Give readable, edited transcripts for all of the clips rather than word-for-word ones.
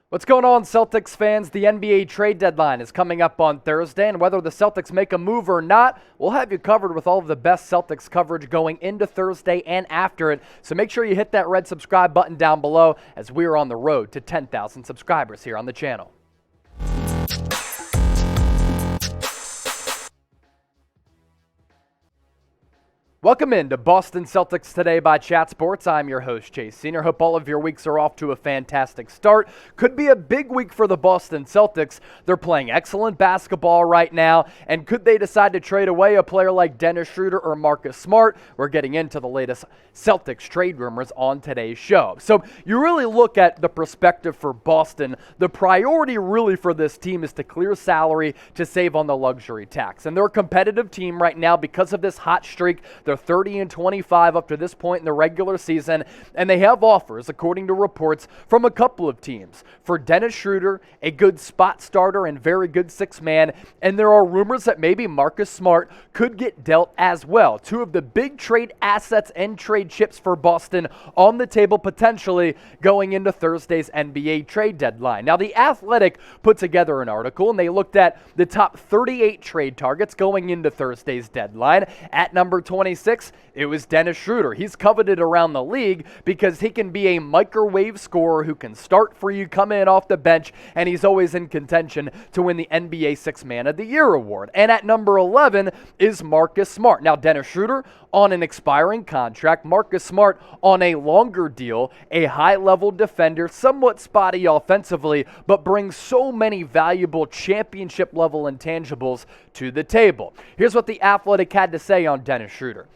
What's going on, Celtics fans? The NBA trade deadline is coming up on Thursday, and whether the Celtics make a move or not, we'll have you covered with all of the best Celtics coverage going into Thursday and after it. So make sure you hit that red subscribe button down below as we are on the road to 10,000 subscribers here on the channel. Welcome into Boston Celtics Today by Chat Sports. I'm your host, Chase Senior. Hope all of your weeks are off to a fantastic start. Could be a big week for the Boston Celtics. They're playing excellent basketball right now, and could they decide to trade away a player like Dennis Schroder or Marcus Smart? We're getting into the latest Celtics trade rumors on today's show. So you really look at the perspective for Boston. The priority really for this team is to clear salary to save on the luxury tax. And they're a competitive team right now because of this hot streak. They're 30-25 up to this point in the regular season, and they have offers, according to reports, from a couple of teams. For Dennis Schroder, a good spot starter and very good six-man, and there are rumors that maybe Marcus Smart could get dealt as well. Two of the big trade assets and trade chips for Boston on the table potentially going into Thursday's NBA trade deadline. Now, The Athletic put together an article, and they looked at the top 38 trade targets going into Thursday's deadline. At number 26, it was Dennis Schroder. He's coveted around the league because he can be a microwave scorer who can start for you, come in off the bench, and he's always in contention to win the NBA Sixth Man of the Year award. And at number 11 is Marcus Smart. Now, Dennis Schroder on an expiring contract, Marcus Smart on a longer deal, a high-level defender, somewhat spotty offensively, but brings so many valuable championship-level intangibles to the table. Here's what The Athletic had to say on Dennis Schroder.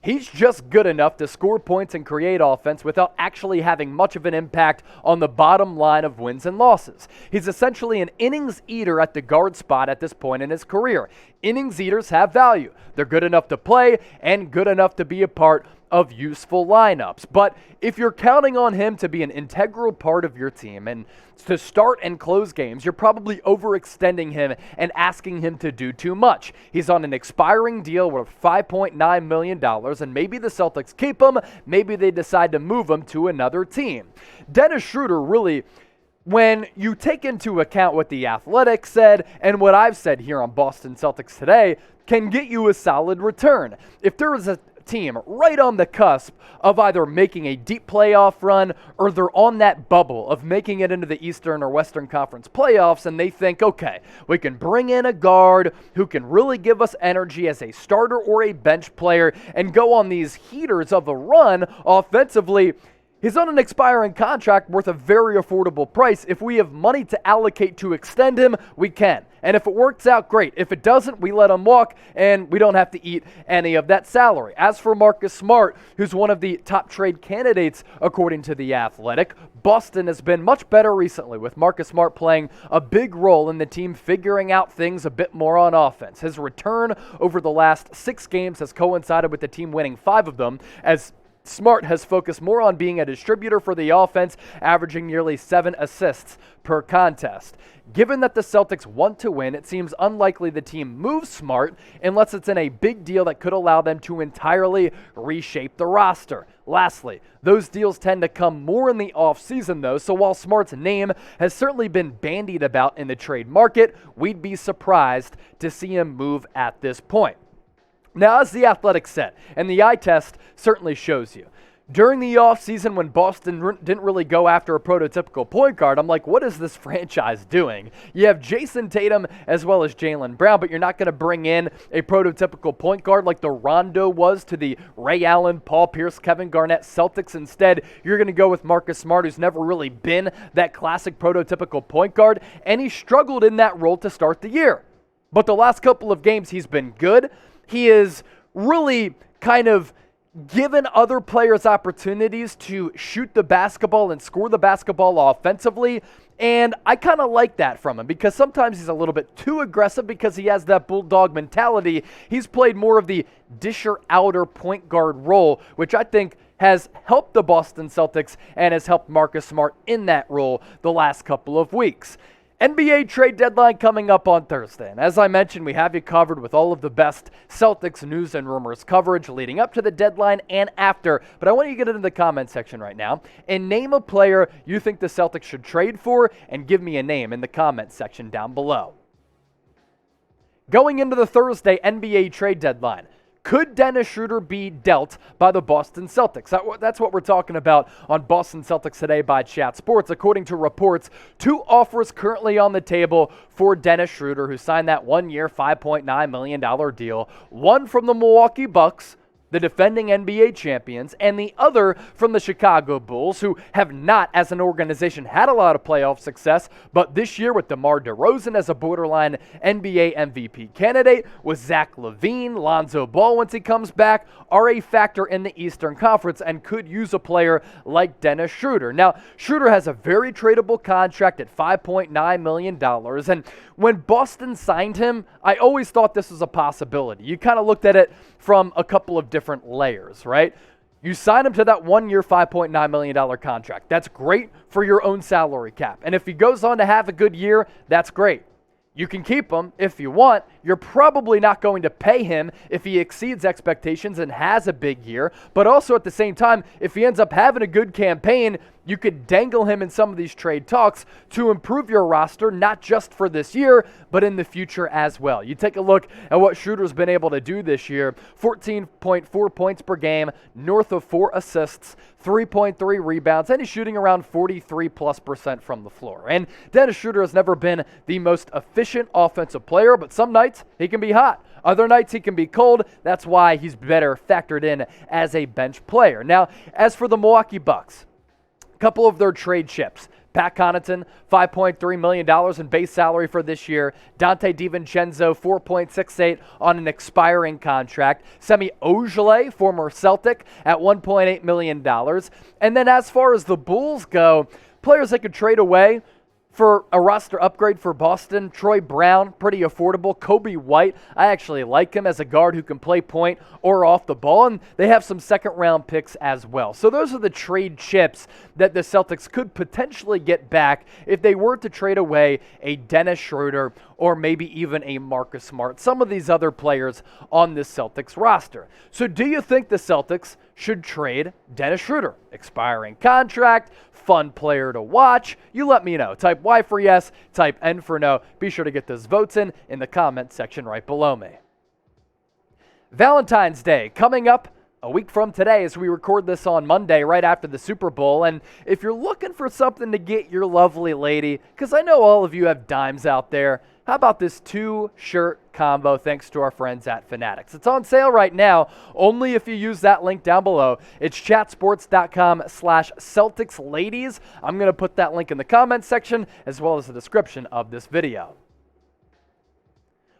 He's just good enough to score points and create offense without actually having much of an impact on the bottom line of wins and losses. He's essentially an innings eater at the guard spot at this point in his career. Innings eaters have value. They're good enough to play and good enough to be a part of useful lineups. But if you're counting on him to be an integral part of your team and to start and close games, you're probably overextending him and asking him to do too much. He's on an expiring deal worth $5.9 million, and maybe the Celtics keep him, maybe they decide to move him to another team. Dennis Schroder really, when you take into account what The Athletic said and what I've said here on Boston Celtics Today, can get you a solid return. If there is a team right on the cusp of either making a deep playoff run or they're on that bubble of making it into the Eastern or Western Conference playoffs, and they think, okay, we can bring in a guard who can really give us energy as a starter or a bench player and go on these heaters of a run offensively. He's on an expiring contract worth a very affordable price. If we have money to allocate to extend him, we can. And if it works out, great. If it doesn't, we let him walk, and we don't have to eat any of that salary. As for Marcus Smart, who's one of the top trade candidates, according to The Athletic, Boston has been much better recently, with Marcus Smart playing a big role in the team figuring out things a bit more on offense. His return over the last 6 games has coincided with the team winning 5 of them, as Smart has focused more on being a distributor for the offense, averaging nearly 7 assists per contest. Given that the Celtics want to win, it seems unlikely the team moves Smart unless it's in a big deal that could allow them to entirely reshape the roster. Lastly, those deals tend to come more in the offseason though, so while Smart's name has certainly been bandied about in the trade market, we'd be surprised to see him move at this point. Now, as The Athletic said, and the eye test certainly shows you, during the offseason when Boston didn't really go after a prototypical point guard, I'm like, what is this franchise doing? You have Jason Tatum as well as Jaylen Brown, but you're not going to bring in a prototypical point guard like the Rondo was to the Ray Allen, Paul Pierce, Kevin Garnett Celtics. Instead, you're going to go with Marcus Smart, who's never really been that classic prototypical point guard, and he struggled in that role to start the year. But the last couple of games, he's been good. He is really kind of given other players opportunities to shoot the basketball and score the basketball offensively, and I kind of like that from him because sometimes he's a little bit too aggressive because he has that bulldog mentality. He's played more of the disher-outer point guard role, which I think has helped the Boston Celtics and has helped Marcus Smart in that role the last couple of weeks. NBA trade deadline coming up on Thursday. And as I mentioned, we have you covered with all of the best Celtics news and rumors coverage leading up to the deadline and after. But I want you to get into the comment section right now and name a player you think the Celtics should trade for and give me a name in the comment section down below. Going into the Thursday NBA trade deadline, could Dennis Schroder be dealt by the Boston Celtics? That's what we're talking about on Boston Celtics Today by Chat Sports. According to reports, 2 offers currently on the table for Dennis Schroder, who signed that 1-year, $5.9 million deal. One from the Milwaukee Bucks, the defending NBA champions, and the other from the Chicago Bulls, who have not, as an organization, had a lot of playoff success, but this year with DeMar DeRozan as a borderline NBA MVP candidate, with Zach LaVine, Lonzo Ball once he comes back, are a factor in the Eastern Conference and could use a player like Dennis Schroder. Now, Schroder has a very tradable contract at $5.9 million, and when Boston signed him, I always thought this was a possibility. You kind of looked at it from a couple of different layers, right? You sign him to that 1-year, $5.9 million contract. That's great for your own salary cap. And if he goes on to have a good year, that's great. You can keep him if you want. You're probably not going to pay him if he exceeds expectations and has a big year. But also at the same time, if he ends up having a good campaign, you could dangle him in some of these trade talks to improve your roster, not just for this year, but in the future as well. You take a look at what Schroder's been able to do this year: 14.4 points per game, north of 4 assists, 3.3 rebounds, and he's shooting around 43+% from the floor. And Dennis Schroder has never been the most efficient offensive player, but some nights he can be hot. Other nights he can be cold. That's why he's better factored in as a bench player. Now, as for the Milwaukee Bucks, couple of their trade chips. Pat Connaughton, $5.3 million in base salary for this year. Dante DiVincenzo, $4.68 on an expiring contract. Semi Ojeleye, former Celtic, at $1.8 million. And then as far as the Bulls go, players they could trade away for a roster upgrade for Boston: Troy Brown, pretty affordable. Kobe White, I actually like him as a guard who can play point or off the ball, and they have some second-round picks as well. So those are the trade chips that the Celtics could potentially get back if they were to trade away a Dennis Schroder or maybe even a Marcus Smart, some of these other players on this Celtics roster. So do you think the Celtics should trade Dennis Schroder? Expiring contract, fun player to watch? You let me know. Type Y for yes, type N for no. Be sure to get those votes in the comment section right below me. Valentine's Day coming up a week from today as we record this on Monday right after the Super Bowl. And if you're looking for something to get your lovely lady, because I know all of you have dimes out there, how about this 2-shirt combo thanks to our friends at Fanatics? It's on sale right now, only if you use that link down below. It's chatsports.com/CelticsLadies. I'm going to put that link in the comments section as well as the description of this video.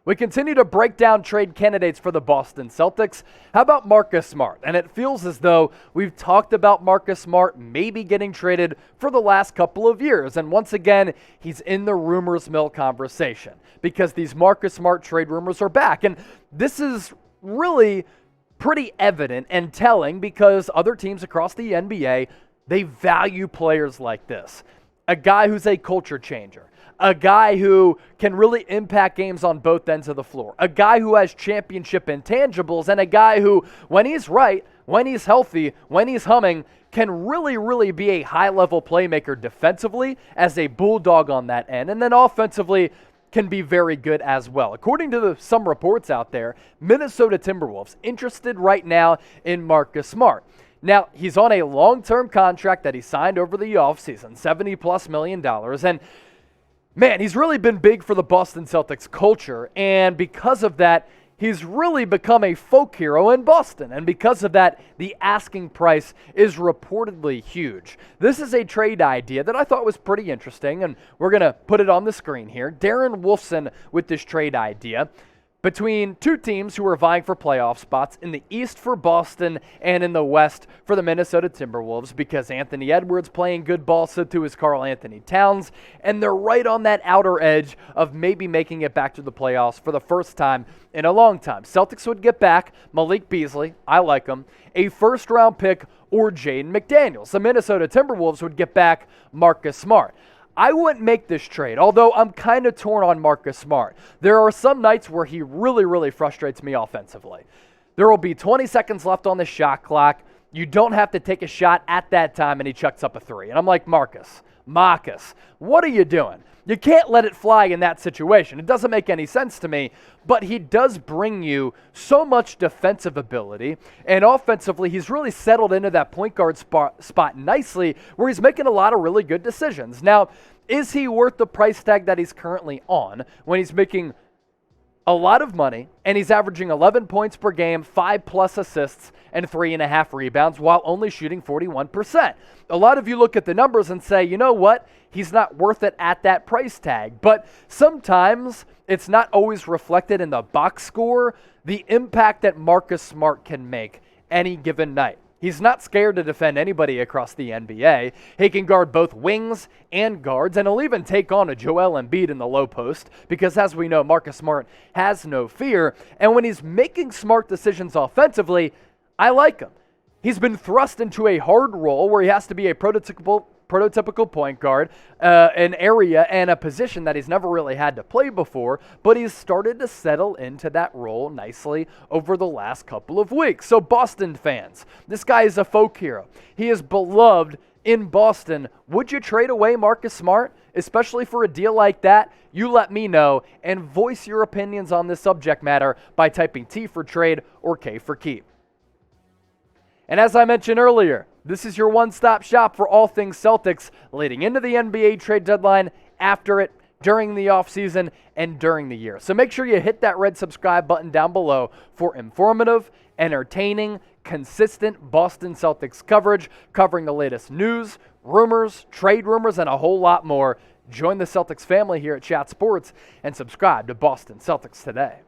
We continue to break down trade candidates for the Boston Celtics. How about Marcus Smart? And it feels as though we've talked about Marcus Smart maybe getting traded for the last couple of years. And once again, he's in the rumors mill conversation because these Marcus Smart trade rumors are back. And this is really pretty evident and telling because other teams across the NBA, they value players like this. A guy who's a culture changer. A guy who can really impact games on both ends of the floor. A guy who has championship intangibles, and a guy who, when he's right, when he's healthy, when he's humming, can really be a high-level playmaker defensively as a bulldog on that end, and then offensively can be very good as well. According to some reports out there, Minnesota Timberwolves interested right now in Marcus Smart. Now, he's on a long-term contract that he signed over the offseason, $70+ million, and man, he's really been big for the Boston Celtics culture, and because of that, he's really become a folk hero in Boston, and because of that, the asking price is reportedly huge. This is a trade idea that I thought was pretty interesting, and we're going to put it on the screen here. Darren Wolfson with this trade idea between two teams who are vying for playoff spots, in the East for Boston and in the West for the Minnesota Timberwolves, because Anthony Edwards playing good ball, so too is Karl Anthony Towns, and they're right on that outer edge of maybe making it back to the playoffs for the first time in a long time. Celtics would get back Malik Beasley, I like him, a first-round pick, or Jaden McDaniels. The Minnesota Timberwolves would get back Marcus Smart. I wouldn't make this trade, although I'm kind of torn on Marcus Smart. There are some nights where he really, really frustrates me offensively. There will be 20 seconds left on the shot clock. You don't have to take a shot at that time, and he chucks up a three. And I'm like, Marcus, what are you doing? You can't let it fly in that situation. It doesn't make any sense to me, but he does bring you so much defensive ability, and offensively, he's really settled into that point guard spot nicely, where he's making a lot of really good decisions. Now, is he worth the price tag that he's currently on when he's making a lot of money, and he's averaging 11 points per game, 5+ assists, and 3.5 rebounds while only shooting 41%. A lot of you look at the numbers and say, you know what? He's not worth it at that price tag. But sometimes it's not always reflected in the box score, the impact that Marcus Smart can make any given night. He's not scared to defend anybody across the NBA. He can guard both wings and guards, and he'll even take on a Joel Embiid in the low post because, as we know, Marcus Smart has no fear. And when he's making smart decisions offensively, I like him. He's been thrust into a hard role where he has to be a prototypical point guard, an area and a position that he's never really had to play before, but he's started to settle into that role nicely over the last couple of weeks. So Boston fans, this guy is a folk hero. He is beloved in Boston. Would you trade away Marcus Smart, especially for a deal like that? You let me know and voice your opinions on this subject matter by typing T for trade or K for keep. And as I mentioned earlier, this is your one-stop shop for all things Celtics leading into the NBA trade deadline, after it, during the offseason, and during the year. So make sure you hit that red subscribe button down below for informative, entertaining, consistent Boston Celtics coverage, covering the latest news, rumors, trade rumors, and a whole lot more. Join the Celtics family here at Chat Sports and subscribe to Boston Celtics today.